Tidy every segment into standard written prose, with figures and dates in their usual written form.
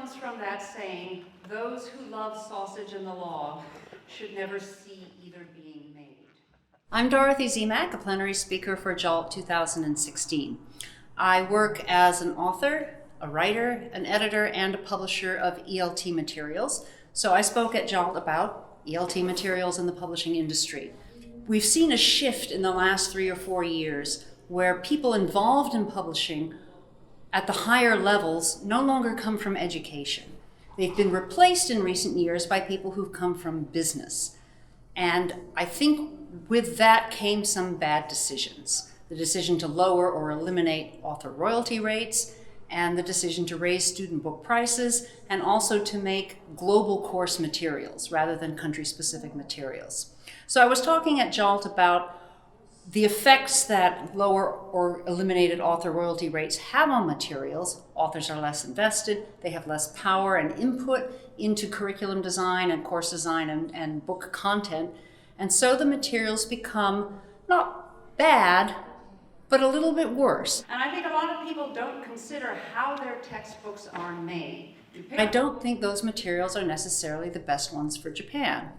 comes from that saying, those who love sausage and the law should never see either being made. I'm Dorothy Zemach, a plenary speaker for JALT 2016. I work as an author, a writer, an editor, and a publisher of ELT materials. So I spoke at JALT about ELT materials in the publishing industry. We've seen a shift in the last 3 or 4 years where people involved in publishing at the higher levels no longer come from education. They've been replaced in recent years by people who've come from business. And I think with that came some bad decisions. The decision to lower or eliminate author royalty rates, and the decision to raise student book prices, and also to make global course materials rather than country-specific materials. So I was talking at JALT about the effects that lower or eliminated author royalty rates have on materials. Authors are less invested, they have less power and input into curriculum design and course design and book content. And so the materials become not bad, but a little bit worse. And I think a lot of people don't consider how their textbooks are made. I don't think those materials are necessarily the best ones for Japan.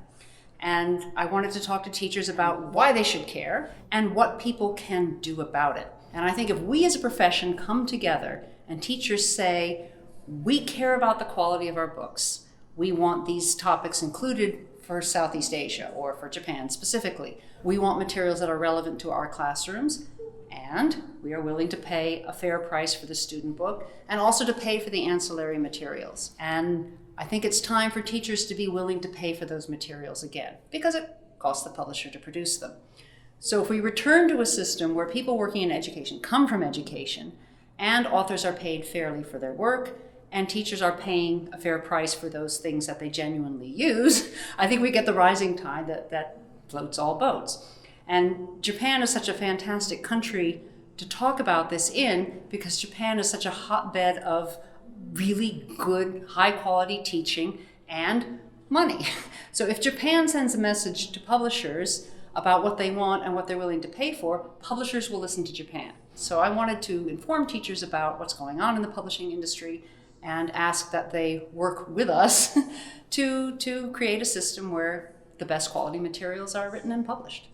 And I wanted to talk to teachers about why they should care and what people can do about it. And I think if we as a profession come together and teachers say, we care about the quality of our books, we want these topics included for Southeast Asia or for Japan specifically. We want materials that are relevant to our classrooms, and we are willing to pay a fair price for the student book and also to pay for the ancillary materials. And I think it's time for teachers to be willing to pay for those materials again, because it costs the publisher to produce them. So if we return to a system where people working in education come from education, and authors are paid fairly for their work, and teachers are paying a fair price for those things that they genuinely use, I think we get the rising tide that floats all boats. And Japan is such a fantastic country to talk about this in, because Japan is such a hotbed of really good, high-quality teaching and money. So if Japan sends a message to publishers about what they want and what they're willing to pay for, publishers will listen to Japan. So I wanted to inform teachers about what's going on in the publishing industry and ask that they work with us to create a system where the best quality materials are written and published.